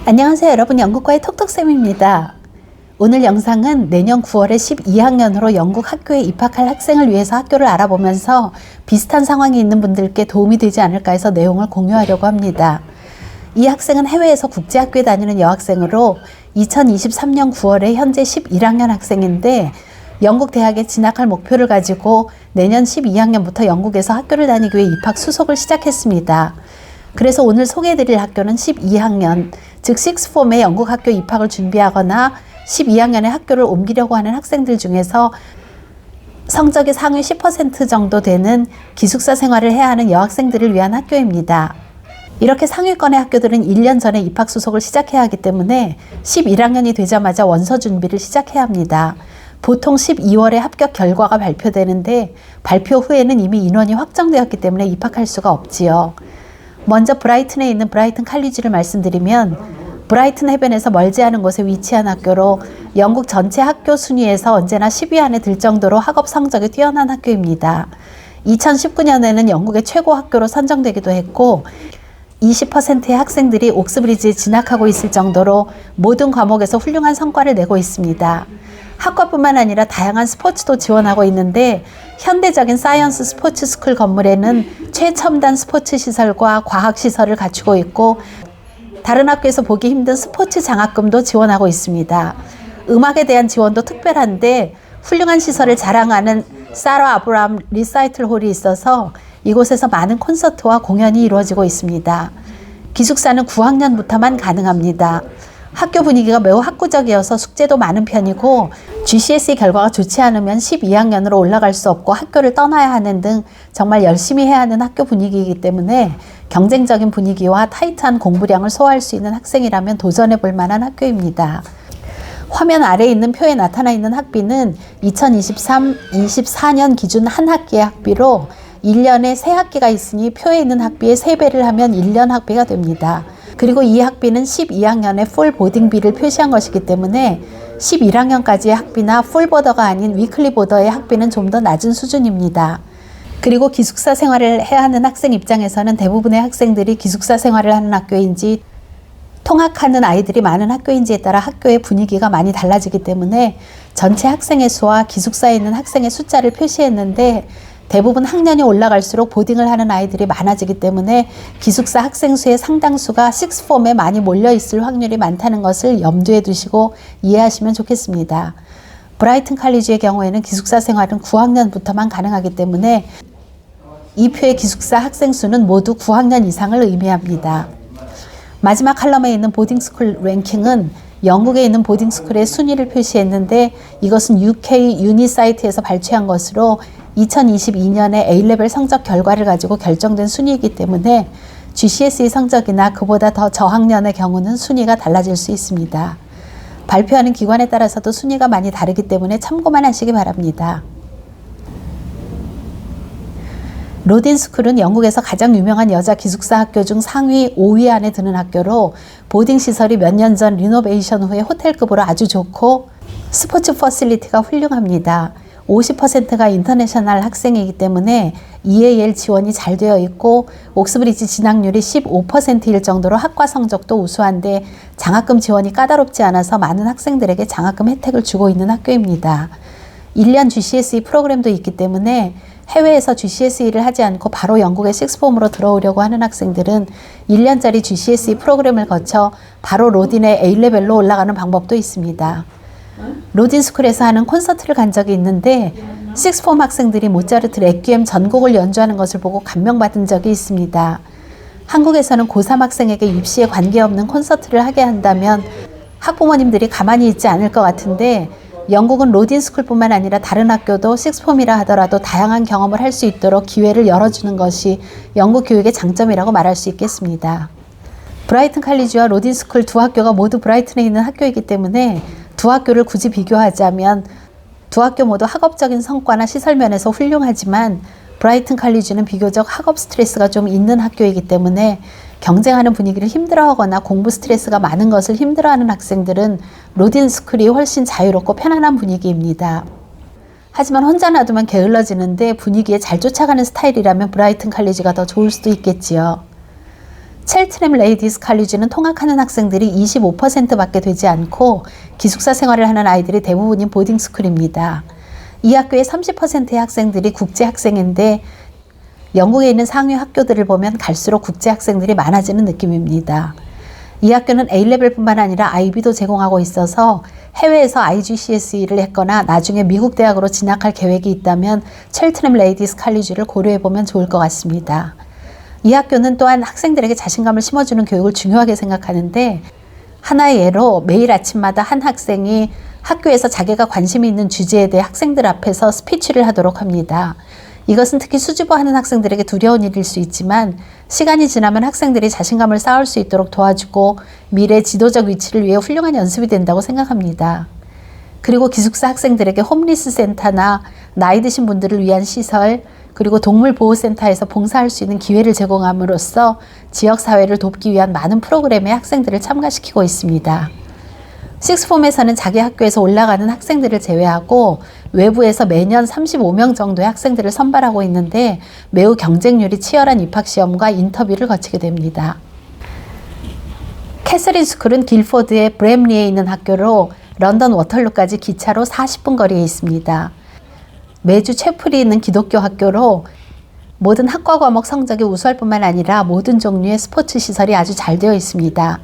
안녕하세요 여러분, 영국과의 톡톡쌤입니다. 오늘 영상은 내년 9월에 12학년으로 영국 학교에 입학할 학생을 위해서 학교를 알아보면서 비슷한 상황이 있는 분들께 도움이 되지 않을까 해서 내용을 공유하려고 합니다. 이 학생은 해외에서 국제학교에 다니는 여학생으로 2023년 9월에 현재 11학년 학생인데 영국 대학에 진학할 목표를 가지고 내년 12학년부터 영국에서 학교를 다니기 위해 입학 수속을 시작했습니다. 그래서 오늘 소개해드릴 학교는 12학년, 즉 식스폼에 영국 학교 입학을 준비하거나 12학년에 학교를 옮기려고 하는 학생들 중에서 성적이 상위 10% 정도 되는 기숙사 생활을 해야 하는 여학생들을 위한 학교입니다. 이렇게 상위권의 학교들은 1년 전에 입학 수속을 시작해야 하기 때문에 11학년이 되자마자 원서 준비를 시작해야 합니다. 보통 12월에 합격 결과가 발표되는데 발표 후에는 이미 인원이 확정되었기 때문에 입학할 수가 없지요. 먼저 브라이튼에 있는 브라이튼 칼리지를 말씀드리면 브라이튼 해변에서 멀지 않은 곳에 위치한 학교로 영국 전체 학교 순위에서 언제나 10위 안에 들 정도로 학업 성적이 뛰어난 학교입니다. 2019년에는 영국의 최고 학교로 선정되기도 했고 20%의 학생들이 옥스브리지에 진학하고 있을 정도로 모든 과목에서 훌륭한 성과를 내고 있습니다. 학과뿐만 아니라 다양한 스포츠도 지원하고 있는데 현대적인 사이언스 스포츠 스쿨 건물에는 최첨단 스포츠 시설과 과학 시설을 갖추고 있고 다른 학교에서 보기 힘든 스포츠 장학금도 지원하고 있습니다. 음악에 대한 지원도 특별한데 훌륭한 시설을 자랑하는 사라 아브라함 리사이틀 홀이 있어서 이곳에서 많은 콘서트와 공연이 이루어지고 있습니다. 기숙사는 9학년부터만 가능합니다. 학교 분위기가 매우 학구적이어서 숙제도 많은 편이고 GCSE 결과가 좋지 않으면 12학년으로 올라갈 수 없고 학교를 떠나야 하는 등 정말 열심히 해야 하는 학교 분위기이기 때문에 경쟁적인 분위기와 타이트한 공부량을 소화할 수 있는 학생이라면 도전해 볼 만한 학교입니다. 화면 아래에 있는 표에 나타나 있는 학비는 2023-24년 기준 한 학기의 학비로 1년에 3학기가 있으니 표에 있는 학비의 3배를 하면 1년 학비가 됩니다. 그리고 이 학비는 12학년에 풀 보딩비를 표시한 것이기 때문에 11학년까지의 학비나 풀 보더가 아닌 위클리 보더의 학비는 좀 더 낮은 수준입니다. 그리고 기숙사 생활을 해야 하는 학생 입장에서는 대부분의 학생들이 기숙사 생활을 하는 학교인지 통학하는 아이들이 많은 학교인지에 따라 학교의 분위기가 많이 달라지기 때문에 전체 학생의 수와 기숙사에 있는 학생의 숫자를 표시했는데 대부분 학년이 올라갈수록 보딩을 하는 아이들이 많아지기 때문에 기숙사 학생 수의 상당수가 식스폼에 많이 몰려 있을 확률이 많다는 것을 염두에 두시고 이해하시면 좋겠습니다. 브라이튼 칼리지의 경우에는 기숙사 생활은 9학년부터만 가능하기 때문에 이 표의 기숙사 학생 수는 모두 9학년 이상을 의미합니다. 마지막 칼럼에 있는 보딩스쿨 랭킹은 영국에 있는 보딩스쿨의 순위를 표시했는데 이것은 UK 유니 사이트에서 발췌한 것으로 2022년에 A레벨 성적 결과를 가지고 결정된 순위이기 때문에 GCSE 성적이나 그보다 더 저학년의 경우는 순위가 달라질 수 있습니다. 발표하는 기관에 따라서도 순위가 많이 다르기 때문에 참고만 하시기 바랍니다. 로딘스쿨은 영국에서 가장 유명한 여자 기숙사 학교 중 상위 5위 안에 드는 학교로 보딩 시설이 몇 년 전 리노베이션 후에 호텔급으로 아주 좋고 스포츠 퍼실리티가 훌륭합니다. 50%가 인터내셔널 학생이기 때문에 EAL 지원이 잘 되어 있고 옥스브리지 진학률이 15%일 정도로 학과 성적도 우수한데 장학금 지원이 까다롭지 않아서 많은 학생들에게 장학금 혜택을 주고 있는 학교입니다. 1년 GCSE 프로그램도 있기 때문에 해외에서 GCSE를 하지 않고 바로 영국의 식스폼으로 들어오려고 하는 학생들은 1년짜리 GCSE 프로그램을 거쳐 바로 로딘의 A레벨로 올라가는 방법도 있습니다. 로딘스쿨에서 하는 콘서트를 간 적이 있는데 식스폼 학생들이 모차르트 레퀴엠 전곡을 연주하는 것을 보고 감명받은 적이 있습니다. 한국에서는 고3 학생에게 입시에 관계없는 콘서트를 하게 한다면 학부모님들이 가만히 있지 않을 것 같은데 영국은 로딘스쿨뿐만 아니라 다른 학교도 식스폼이라 하더라도 다양한 경험을 할 수 있도록 기회를 열어주는 것이 영국 교육의 장점이라고 말할 수 있겠습니다. 브라이튼 칼리지와 로딘스쿨 두 학교가 모두 브라이튼에 있는 학교이기 때문에 두 학교를 굳이 비교하자면 두 학교 모두 학업적인 성과나 시설 면에서 훌륭하지만 브라이튼 칼리지는 비교적 학업 스트레스가 좀 있는 학교이기 때문에 경쟁하는 분위기를 힘들어하거나 공부 스트레스가 많은 것을 힘들어하는 학생들은 로딘스쿨이 훨씬 자유롭고 편안한 분위기입니다. 하지만 혼자 놔두면 게을러지는데 분위기에 잘 쫓아가는 스타일이라면 브라이튼 칼리지가 더 좋을 수도 있겠지요. 첼트넘 레이디스 칼리지는 통학하는 학생들이 25%밖에 되지 않고 기숙사 생활을 하는 아이들이 대부분인 보딩스쿨입니다. 이 학교의 30%의 학생들이 국제 학생인데 영국에 있는 상위 학교들을 보면 갈수록 국제 학생들이 많아지는 느낌입니다. 이 학교는 A레벨뿐만 아니라 IB도 제공하고 있어서 해외에서 IGCSE를 했거나 나중에 미국 대학으로 진학할 계획이 있다면 첼트넘 레이디스 칼리지를 고려해보면 좋을 것 같습니다. 이 학교는 또한 학생들에게 자신감을 심어주는 교육을 중요하게 생각하는데 하나의 예로 매일 아침마다 한 학생이 학교에서 자기가 관심이 있는 주제에 대해 학생들 앞에서 스피치를 하도록 합니다. 이것은 특히 수줍어하는 학생들에게 두려운 일일 수 있지만 시간이 지나면 학생들이 자신감을 쌓을 수 있도록 도와주고 미래 지도적 위치를 위해 훌륭한 연습이 된다고 생각합니다. 그리고 기숙사 학생들에게 홈리스 센터나 나이 드신 분들을 위한 시설, 그리고 동물보호센터에서 봉사할 수 있는 기회를 제공함으로써 지역사회를 돕기 위한 많은 프로그램에 학생들을 참가시키고 있습니다. 식스폼에서는 자기 학교에서 올라가는 학생들을 제외하고 외부에서 매년 35명 정도의 학생들을 선발하고 있는데 매우 경쟁률이 치열한 입학시험과 인터뷰를 거치게 됩니다. 캐서린 스쿨은 길포드의 브램리에 있는 학교로 런던 워털루까지 기차로 40분 거리에 있습니다. 매주 채플이 있는 기독교 학교로 모든 학과 과목 성적이 우수할 뿐만 아니라 모든 종류의 스포츠 시설이 아주 잘 되어 있습니다.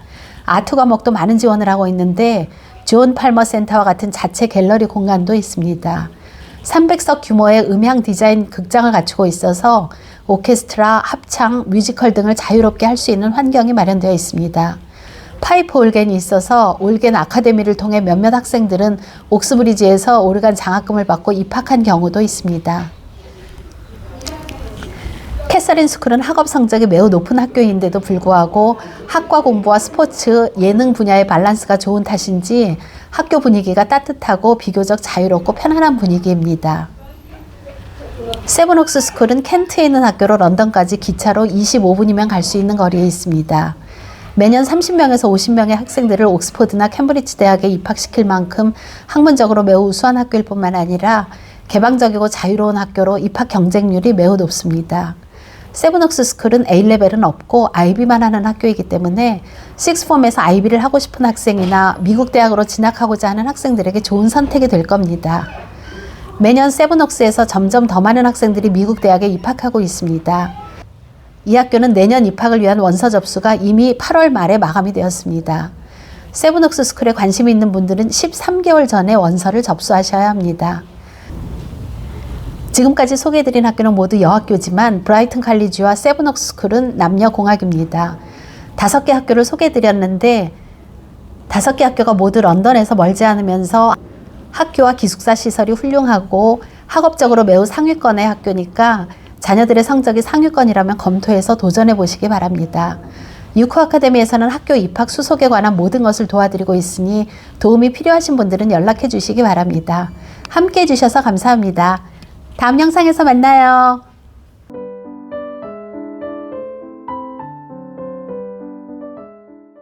아트 과목도 많은 지원을 하고 있는데 존 팔머 센터와 같은 자체 갤러리 공간도 있습니다. 300석 규모의 음향 디자인 극장을 갖추고 있어서 오케스트라, 합창, 뮤지컬 등을 자유롭게 할 수 있는 환경이 마련되어 있습니다. 파이프 올겐이 있어서 올겐 아카데미를 통해 몇몇 학생들은 옥스브리지에서 오르간 장학금을 받고 입학한 경우도 있습니다. 캐서린 스쿨은 학업 성적이 매우 높은 학교인데도 불구하고 학과 공부와 스포츠, 예능 분야의 밸런스가 좋은 탓인지 학교 분위기가 따뜻하고 비교적 자유롭고 편안한 분위기입니다. 세븐옥스 스쿨은 켄트에 있는 학교로 런던까지 기차로 25분이면 갈 수 있는 거리에 있습니다. 매년 30명에서 50명의 학생들을 옥스퍼드나 캠브리지 대학에 입학시킬 만큼 학문적으로 매우 우수한 학교일 뿐만 아니라 개방적이고 자유로운 학교로 입학 경쟁률이 매우 높습니다. 세븐옥스 스쿨은 A레벨은 없고 IB만 하는 학교이기 때문에 식스폼에서 IB를 하고 싶은 학생이나 미국 대학으로 진학하고자 하는 학생들에게 좋은 선택이 될 겁니다. 매년 세븐옥스에서 점점 더 많은 학생들이 미국 대학에 입학하고 있습니다. 이 학교는 내년 입학을 위한 원서 접수가 이미 8월 말에 마감이 되었습니다. 세븐옥스 스쿨에 관심이 있는 분들은 13개월 전에 원서를 접수하셔야 합니다. 지금까지 소개해드린 학교는 모두 여학교지만 브라이튼 칼리지와 세븐옥스 스쿨은 남녀공학입니다. 5개 학교를 소개해드렸는데 5개 학교가 모두 런던에서 멀지 않으면서 학교와 기숙사 시설이 훌륭하고 학업적으로 매우 상위권의 학교니까 자녀들의 성적이 상위권이라면 검토해서 도전해 보시기 바랍니다. 유코 아카데미에서는 학교 입학 수속에 관한 모든 것을 도와드리고 있으니 도움이 필요하신 분들은 연락해 주시기 바랍니다. 함께 해주셔서 감사합니다. 다음 영상에서 만나요.